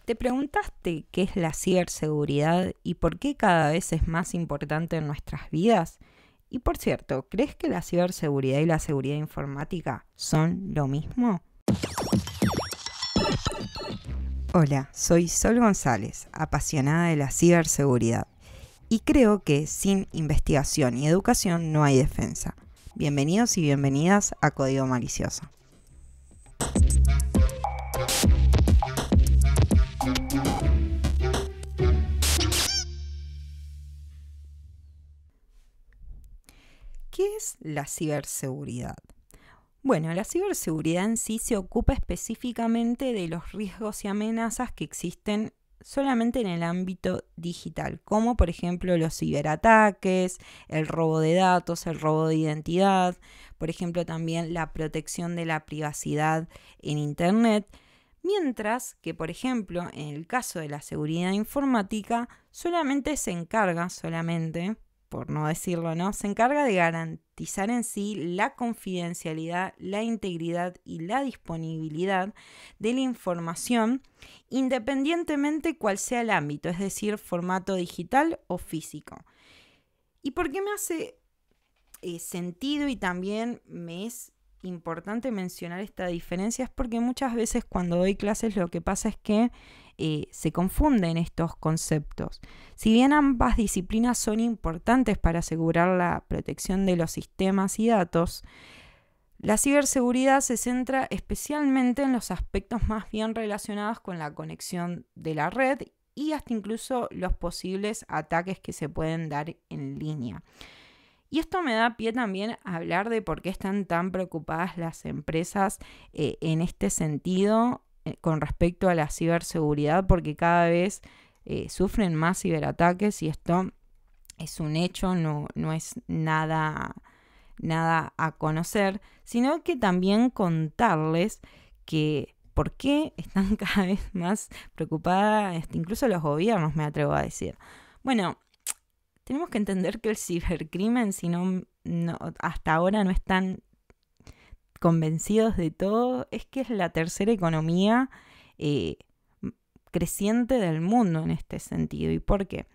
¿Te preguntaste qué es la ciberseguridad y por qué cada vez es más importante en nuestras vidas? Y por cierto, ¿crees que la ciberseguridad y la seguridad informática son lo mismo? Hola, soy Sol González, apasionada de la ciberseguridad. Y creo que sin investigación y educación no hay defensa. Bienvenidos y bienvenidas a Código Malicioso. ¿Qué es la ciberseguridad? Bueno, la ciberseguridad en sí se ocupa específicamente de los riesgos y amenazas que existen solamente en el ámbito digital, como por ejemplo los ciberataques, el robo de datos, el robo de identidad, por ejemplo también la protección de la privacidad en Internet, mientras que por ejemplo en el caso de la seguridad informática por no decirlo, ¿no? Se encarga de garantizar en sí la confidencialidad, la integridad y la disponibilidad de la información, independientemente cuál sea el ámbito, es decir, formato digital o físico. ¿Y por qué me hace sentido y también me es importante mencionar esta diferencia? Es porque muchas veces cuando doy clases lo que pasa es que se confunden estos conceptos. Si bien ambas disciplinas son importantes para asegurar la protección de los sistemas y datos, la ciberseguridad se centra especialmente en los aspectos más bien relacionados con la conexión de la red y hasta incluso los posibles ataques que se pueden dar en línea. Y esto me da pie también a hablar de por qué están tan preocupadas las empresas en este sentido con respecto a la ciberseguridad, porque cada vez sufren más ciberataques y esto es un hecho, no es nada a conocer, sino que también contarles que por qué están cada vez más preocupadas, incluso los gobiernos, me atrevo a decir. Bueno, tenemos que entender que el cibercrimen, si no, hasta ahora no están convencidos de todo, es que es la tercera economía creciente del mundo en este sentido. ¿Y por qué?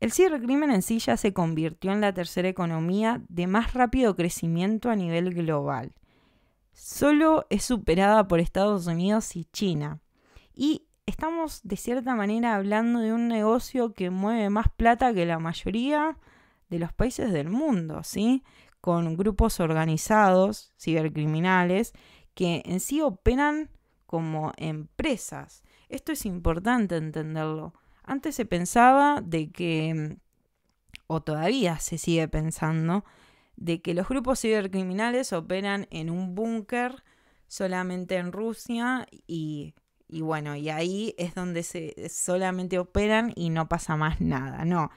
El cibercrimen en sí ya se convirtió en la tercera economía de más rápido crecimiento a nivel global. Solo es superada por Estados Unidos y China. Y estamos de cierta manera hablando de un negocio que mueve más plata que la mayoría de los países del mundo, ¿sí? Con grupos organizados, cibercriminales, que en sí operan como empresas. Esto es importante entenderlo. Antes se pensaba de que, o todavía se sigue pensando, de que los grupos cibercriminales operan en un búnker solamente en Rusia y bueno, y ahí es donde solamente operan y no pasa más nada. No.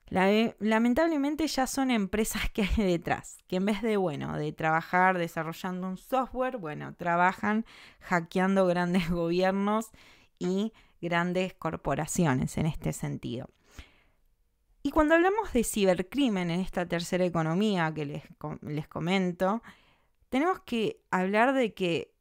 Lamentablemente ya son empresas que hay detrás, que en vez de trabajar desarrollando un software, trabajan hackeando grandes gobiernos y grandes corporaciones en este sentido. Y cuando hablamos de cibercrimen en esta tercera economía que les comento, tenemos que hablar de que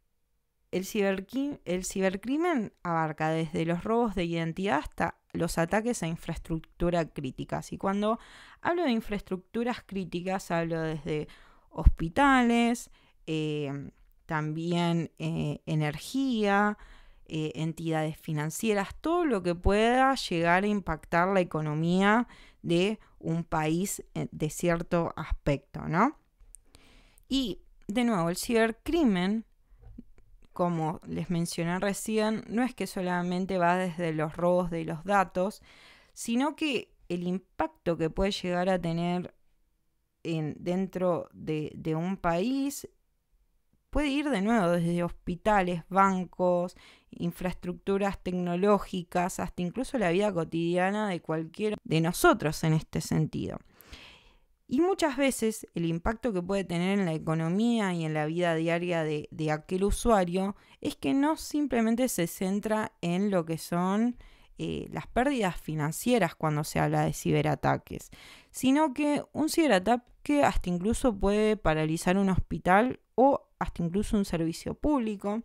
el cibercrimen abarca desde los robos de identidad hasta los ataques a infraestructura críticas. Y cuando hablo de infraestructuras críticas, hablo desde hospitales, también energía, entidades financieras, todo lo que pueda llegar a impactar la economía de un país de cierto aspecto, ¿no? Y, de nuevo, el cibercrimen, como les mencioné recién, no es que solamente va desde los robos de los datos, sino que el impacto que puede llegar a tener dentro de un país puede ir de nuevo desde hospitales, bancos, infraestructuras tecnológicas, hasta incluso la vida cotidiana de cualquiera de nosotros en este sentido. Y muchas veces el impacto que puede tener en la economía y en la vida diaria de aquel usuario es que no simplemente se centra en lo que son las pérdidas financieras cuando se habla de ciberataques, sino que un ciberataque hasta incluso puede paralizar un hospital o hasta incluso un servicio público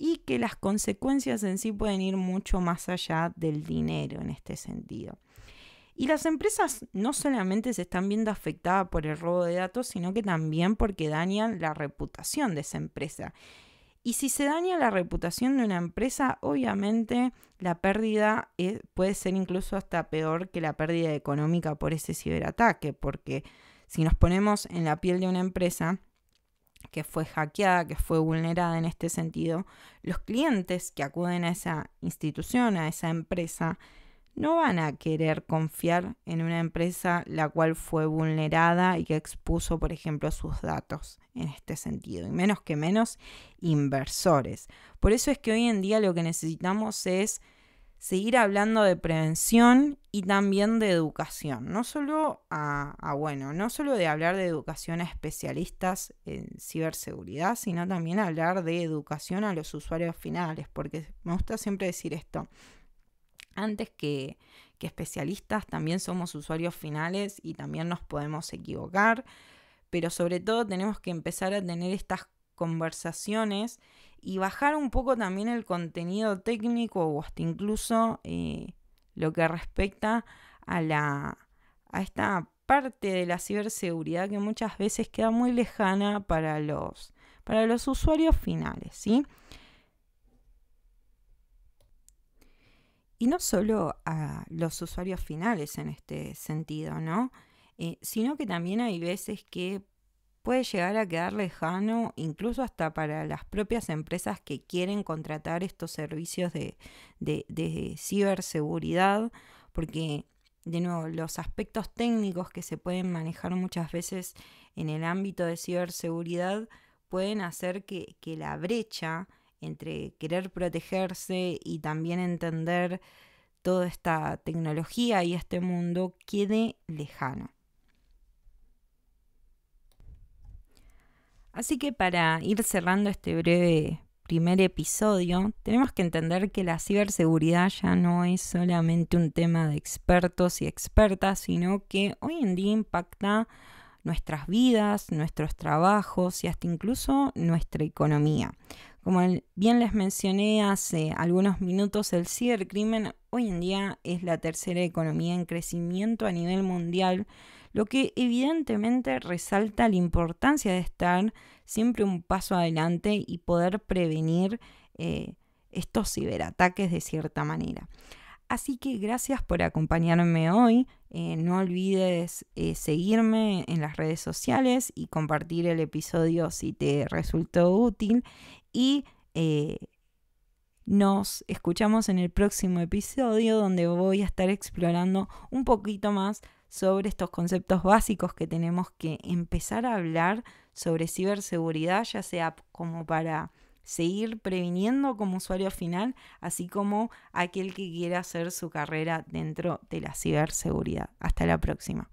y que las consecuencias en sí pueden ir mucho más allá del dinero en este sentido. Y las empresas no solamente se están viendo afectadas por el robo de datos, sino que también porque dañan la reputación de esa empresa. Y si se daña la reputación de una empresa, obviamente la pérdida puede ser incluso hasta peor que la pérdida económica por ese ciberataque, porque si nos ponemos en la piel de una empresa que fue hackeada, que fue vulnerada en este sentido, los clientes que acuden a esa institución, a esa empresa, no van a querer confiar en una empresa la cual fue vulnerada y que expuso, por ejemplo, sus datos en este sentido, y menos inversores. Por eso es que hoy en día lo que necesitamos es seguir hablando de prevención y también de educación. No solo no solo de hablar de educación a especialistas en ciberseguridad, sino también hablar de educación a los usuarios finales, porque me gusta siempre decir esto. Antes que especialistas, también somos usuarios finales y también nos podemos equivocar, pero sobre todo tenemos que empezar a tener estas conversaciones y bajar un poco también el contenido técnico o hasta incluso lo que respecta a esta parte de la ciberseguridad que muchas veces queda muy lejana para los usuarios finales, ¿sí? Y no solo a los usuarios finales en este sentido, ¿no? Sino que también hay veces que puede llegar a quedar lejano, incluso hasta para las propias empresas que quieren contratar estos servicios de ciberseguridad, porque, de nuevo, los aspectos técnicos que se pueden manejar muchas veces en el ámbito de ciberseguridad pueden hacer que la brecha entre querer protegerse y también entender toda esta tecnología y este mundo quede lejano. Así que para ir cerrando este breve primer episodio, tenemos que entender que la ciberseguridad ya no es solamente un tema de expertos y expertas, sino que hoy en día impacta nuestras vidas, nuestros trabajos y hasta incluso nuestra economía. Como bien les mencioné hace algunos minutos, el cibercrimen hoy en día es la tercera economía en crecimiento a nivel mundial, lo que evidentemente resalta la importancia de estar siempre un paso adelante y poder prevenir estos ciberataques de cierta manera. Así que gracias por acompañarme hoy. No olvides seguirme en las redes sociales y compartir el episodio si te resultó útil. Y nos escuchamos en el próximo episodio, donde voy a estar explorando un poquito más sobre estos conceptos básicos que tenemos que empezar a hablar sobre ciberseguridad, ya sea como para seguir previniendo como usuario final, así como aquel que quiera hacer su carrera dentro de la ciberseguridad. Hasta la próxima.